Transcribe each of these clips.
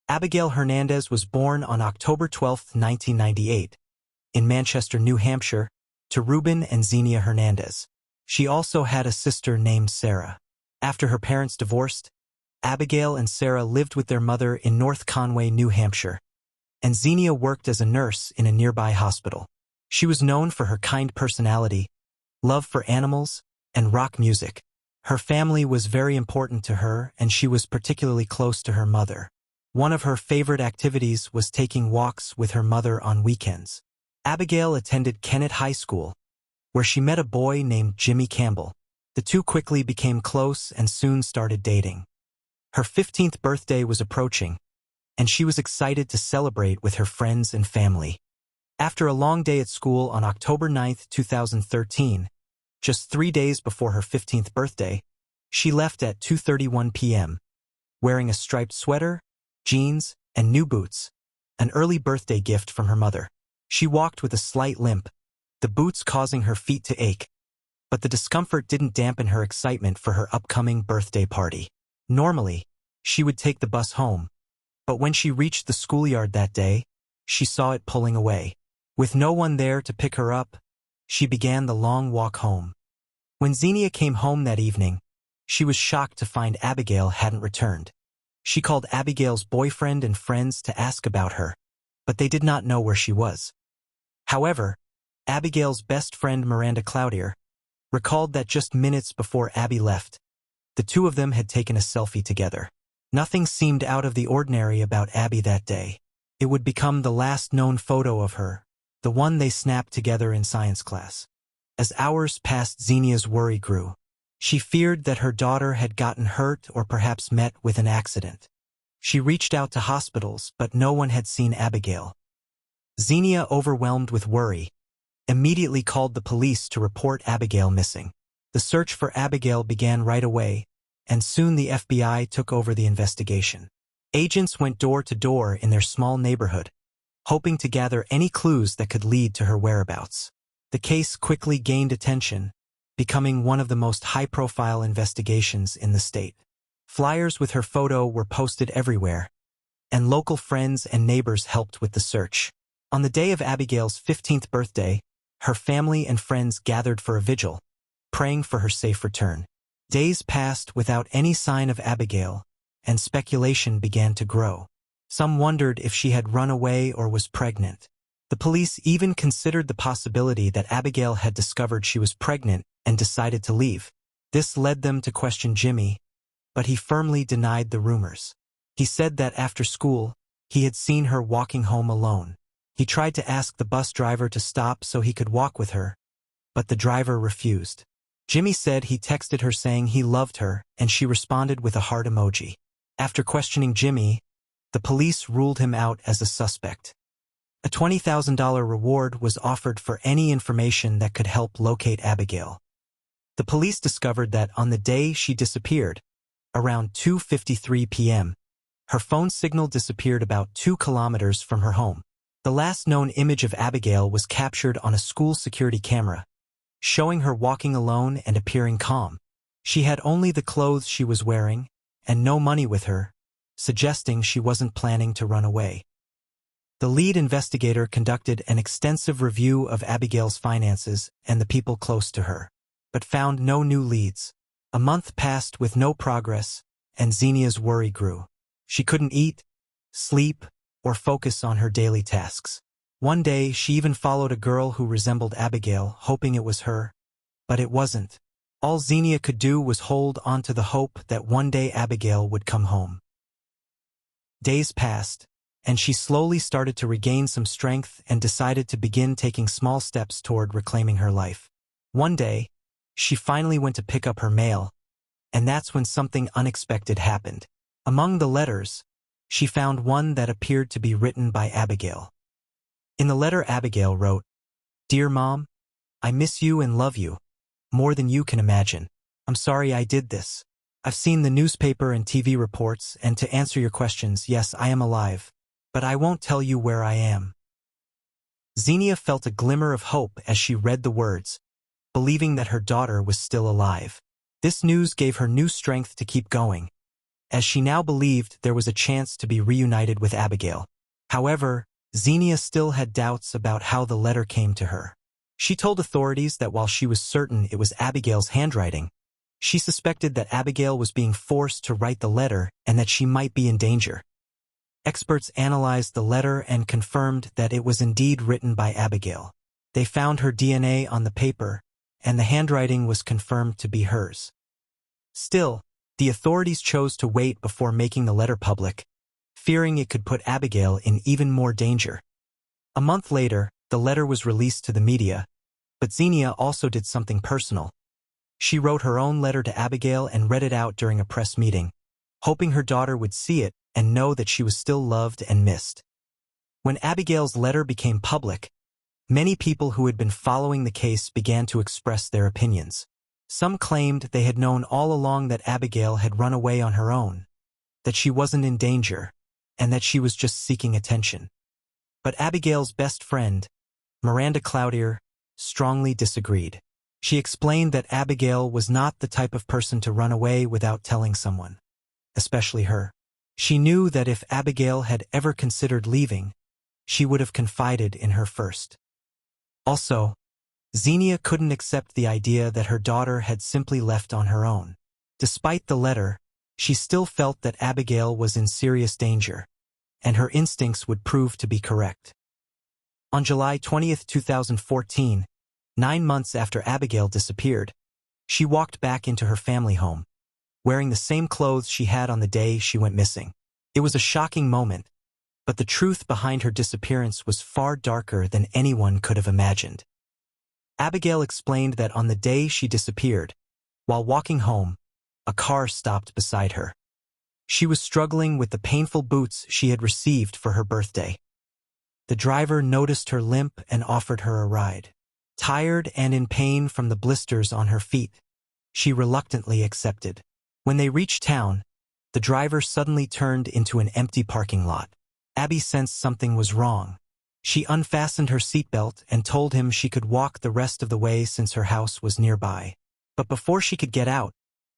Abigail Hernandez was born on October 12, 1998, in Manchester, New Hampshire, to Ruben and Xenia Hernandez. She also had a sister named Sarah. After her parents divorced, Abigail and Sarah lived with their mother in North Conway, New Hampshire, and Xenia worked as a nurse in a nearby hospital. She was known for her kind personality, love for animals, and rock music. Her family was very important to her, and she was particularly close to her mother. One of her favorite activities was taking walks with her mother on weekends. Abigail attended Kennett High School, where she met a boy named Jimmy Campbell. The two quickly became close and soon started dating. Her 15th birthday was approaching, and she was excited to celebrate with her friends and family. After a long day at school on October 9, 2013, just 3 days before her 15th birthday, she left at 2:31 p.m., wearing a striped sweater, jeans, and new boots, an early birthday gift from her mother. She walked with a slight limp, the boots causing her feet to ache, but the discomfort didn't dampen her excitement for her upcoming birthday party. Normally, she would take the bus home, but when she reached the schoolyard that day, she saw it pulling away. With no one there to pick her up, she began the long walk home. When Xenia came home that evening, she was shocked to find Abigail hadn't returned. She called Abigail's boyfriend and friends to ask about her, but they did not know where she was. However, Abigail's best friend Miranda Cloutier recalled that just minutes before Abby left, the two of them had taken a selfie together. Nothing seemed out of the ordinary about Abby that day. It would become the last known photo of her, the one they snapped together in science class. As hours passed, Xenia's worry grew. She feared that her daughter had gotten hurt or perhaps met with an accident. She reached out to hospitals, but no one had seen Abigail. Xenia, overwhelmed with worry, immediately called the police to report Abigail missing. The search for Abigail began right away, and soon the FBI took over the investigation. Agents went door to door in their small neighborhood, hoping to gather any clues that could lead to her whereabouts. The case quickly gained attention, becoming one of the most high-profile investigations in the state. Flyers with her photo were posted everywhere, and local friends and neighbors helped with the search. On the day of Abigail's 15th birthday, her family and friends gathered for a vigil, praying for her safe return. Days passed without any sign of Abigail, and speculation began to grow. Some wondered if she had run away or was pregnant. The police even considered the possibility that Abigail had discovered she was pregnant and decided to leave. This led them to question Jimmy, but he firmly denied the rumors. He said that after school, he had seen her walking home alone. He tried to ask the bus driver to stop so he could walk with her, but the driver refused. Jimmy said he texted her saying he loved her, and she responded with a heart emoji. After questioning Jimmy, the police ruled him out as a suspect. A $20,000 reward was offered for any information that could help locate Abigail. The police discovered that on the day she disappeared, around 2:53 p.m., her phone signal disappeared about 2 kilometers from her home. The last known image of Abigail was captured on a school security camera, showing her walking alone and appearing calm. She had only the clothes she was wearing, and no money with her, suggesting she wasn't planning to run away. The lead investigator conducted an extensive review of Abigail's finances and the people close to her, but found no new leads. A month passed with no progress, and Xenia's worry grew. She couldn't eat, sleep, or focus on her daily tasks. One day, she even followed a girl who resembled Abigail, hoping it was her, but it wasn't. All Xenia could do was hold on to the hope that one day Abigail would come home. Days passed, and she slowly started to regain some strength and decided to begin taking small steps toward reclaiming her life. One day, she finally went to pick up her mail, and that's when something unexpected happened. Among the letters, she found one that appeared to be written by Abigail. In the letter, Abigail wrote, "Dear Mom, I miss you and love you, more than you can imagine. I'm sorry I did this. I've seen the newspaper and TV reports, and to answer your questions, yes, I am alive, but I won't tell you where I am." Xenia felt a glimmer of hope as she read the words, believing that her daughter was still alive. This news gave her new strength to keep going, as she now believed there was a chance to be reunited with Abigail. However, Xenia still had doubts about how the letter came to her. She told authorities that while she was certain it was Abigail's handwriting, she suspected that Abigail was being forced to write the letter and that she might be in danger. Experts analyzed the letter and confirmed that it was indeed written by Abigail. They found her DNA on the paper, and the handwriting was confirmed to be hers. Still, the authorities chose to wait before making the letter public, fearing it could put Abigail in even more danger. A month later, the letter was released to the media, but Xenia also did something personal. She wrote her own letter to Abigail and read it out during a press meeting, hoping her daughter would see it and know that she was still loved and missed. When Abigail's letter became public, many people who had been following the case began to express their opinions. Some claimed they had known all along that Abigail had run away on her own, that she wasn't in danger, and that she was just seeking attention. But Abigail's best friend, Miranda Cloutier, strongly disagreed. She explained that Abigail was not the type of person to run away without telling someone, especially her. She knew that if Abigail had ever considered leaving, she would have confided in her first. Also, Xenia couldn't accept the idea that her daughter had simply left on her own. Despite the letter, she still felt that Abigail was in serious danger, and her instincts would prove to be correct. On July 20, 2014, 9 months after Abigail disappeared, she walked back into her family home, wearing the same clothes she had on the day she went missing. It was a shocking moment, but the truth behind her disappearance was far darker than anyone could have imagined. Abigail explained that on the day she disappeared, while walking home, a car stopped beside her. She was struggling with the painful boots she had received for her birthday. The driver noticed her limp and offered her a ride. Tired and in pain from the blisters on her feet, she reluctantly accepted. When they reached town, the driver suddenly turned into an empty parking lot. Abby sensed something was wrong. She unfastened her seatbelt and told him she could walk the rest of the way since her house was nearby. But before she could get out,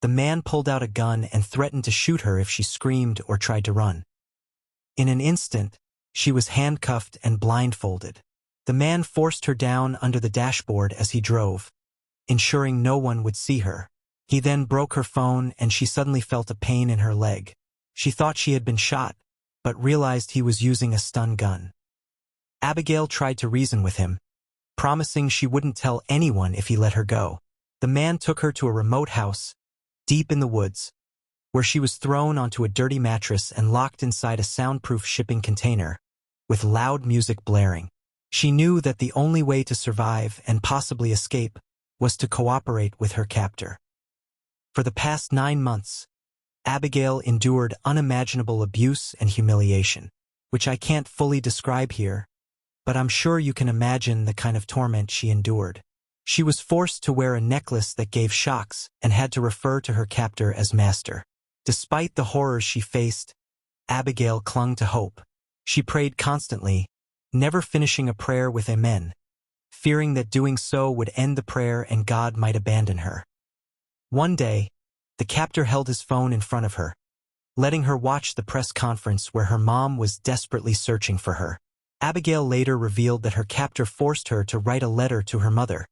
the man pulled out a gun and threatened to shoot her if she screamed or tried to run. In an instant, she was handcuffed and blindfolded. The man forced her down under the dashboard as he drove, ensuring no one would see her. He then broke her phone and she suddenly felt a pain in her leg. She thought she had been shot, but realized he was using a stun gun. Abigail tried to reason with him, promising she wouldn't tell anyone if he let her go. The man took her to a remote house, deep in the woods, where she was thrown onto a dirty mattress and locked inside a soundproof shipping container, with loud music blaring. She knew that the only way to survive and possibly escape was to cooperate with her captor. For the past 9 months, Abigail endured unimaginable abuse and humiliation, which I can't fully describe here, but I'm sure you can imagine the kind of torment she endured. She was forced to wear a necklace that gave shocks and had to refer to her captor as master. Despite the horrors she faced, Abigail clung to hope. She prayed constantly, never finishing a prayer with amen, fearing that doing so would end the prayer and God might abandon her. One day, the captor held his phone in front of her, letting her watch the press conference where her mom was desperately searching for her. Abigail later revealed that her captor forced her to write a letter to her mother,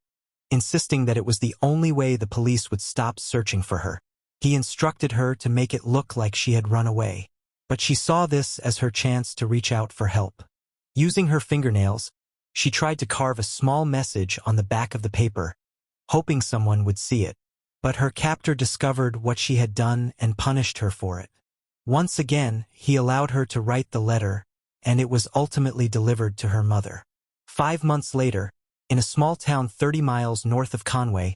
insisting that it was the only way the police would stop searching for her. He instructed her to make it look like she had run away, but she saw this as her chance to reach out for help. Using her fingernails, she tried to carve a small message on the back of the paper, hoping someone would see it. But her captor discovered what she had done and punished her for it. Once again, he allowed her to write the letter, and it was ultimately delivered to her mother. 5 months later, in a small town 30 miles north of Conway,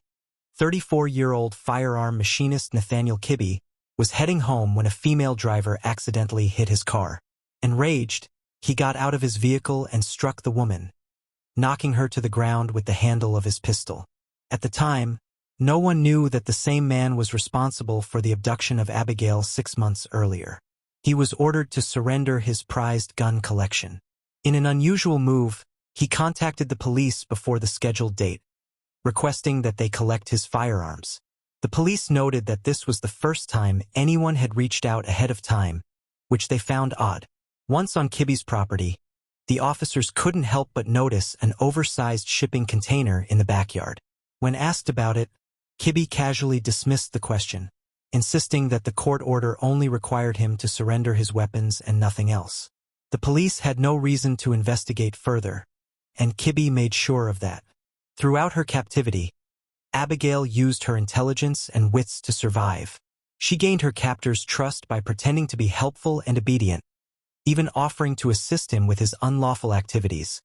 34-year-old firearm machinist Nathaniel Kibbe was heading home when a female driver accidentally hit his car. Enraged, he got out of his vehicle and struck the woman, knocking her to the ground with the handle of his pistol. At the time, no one knew that the same man was responsible for the abduction of Abigail 6 months earlier. He was ordered to surrender his prized gun collection. In an unusual move, he contacted the police before the scheduled date, requesting that they collect his firearms. The police noted that this was the first time anyone had reached out ahead of time, which they found odd. Once on Kibby's property, the officers couldn't help but notice an oversized shipping container in the backyard. When asked about it, Kibby casually dismissed the question, insisting that the court order only required him to surrender his weapons and nothing else. The police had no reason to investigate further, and Kibby made sure of that. Throughout her captivity, Abigail used her intelligence and wits to survive. She gained her captor's trust by pretending to be helpful and obedient, even offering to assist him with his unlawful activities,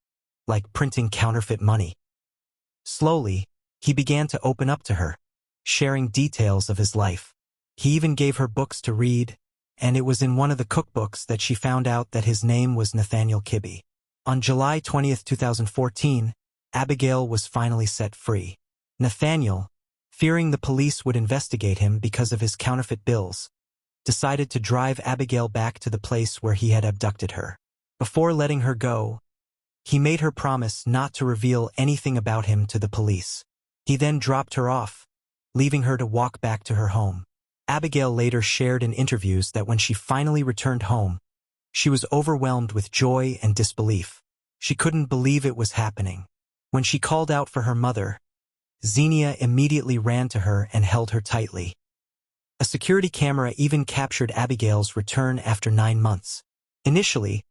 like printing counterfeit money. Slowly, he began to open up to her, sharing details of his life. He even gave her books to read, and it was in one of the cookbooks that she found out that his name was Nathaniel Kibby. On July 20, 2014, Abigail was finally set free. Nathaniel, fearing the police would investigate him because of his counterfeit bills, decided to drive Abigail back to the place where he had abducted her. Before letting her go, he made her promise not to reveal anything about him to the police. He then dropped her off, leaving her to walk back to her home. Abigail later shared in interviews that when she finally returned home, she was overwhelmed with joy and disbelief. She couldn't believe it was happening. When she called out for her mother, Xenia immediately ran to her and held her tightly. A security camera even captured Abigail's return after 9 months. Initially,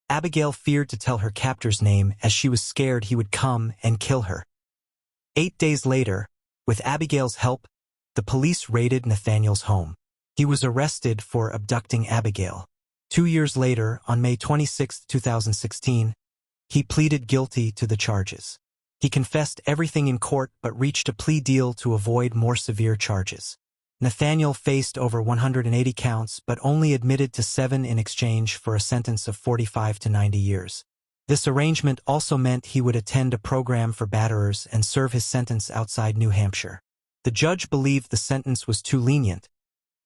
Abigail feared to tell her captor's name as she was scared he would come and kill her. 8 days later, with Abigail's help, the police raided Nathaniel's home. He was arrested for abducting Abigail. 2 years later, on May 26, 2016, he pleaded guilty to the charges. He confessed everything in court but reached a plea deal to avoid more severe charges. Nathaniel faced over 180 counts but only admitted to 7 in exchange for a sentence of 45 to 90 years. This arrangement also meant he would attend a program for batterers and serve his sentence outside New Hampshire. The judge believed the sentence was too lenient,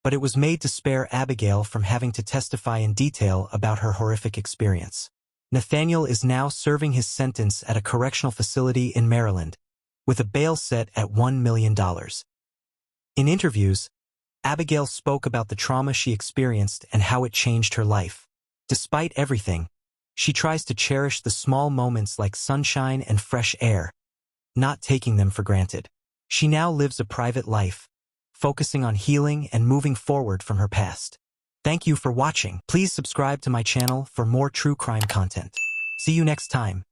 but it was made to spare Abigail from having to testify in detail about her horrific experience. Nathaniel is now serving his sentence at a correctional facility in Maryland, with a bail set at $1 million. In interviews, Abigail spoke about the trauma she experienced and how it changed her life. Despite everything, she tries to cherish the small moments like sunshine and fresh air, not taking them for granted. She now lives a private life, focusing on healing and moving forward from her past. Thank you for watching. Please subscribe to my channel for more true crime content. See you next time.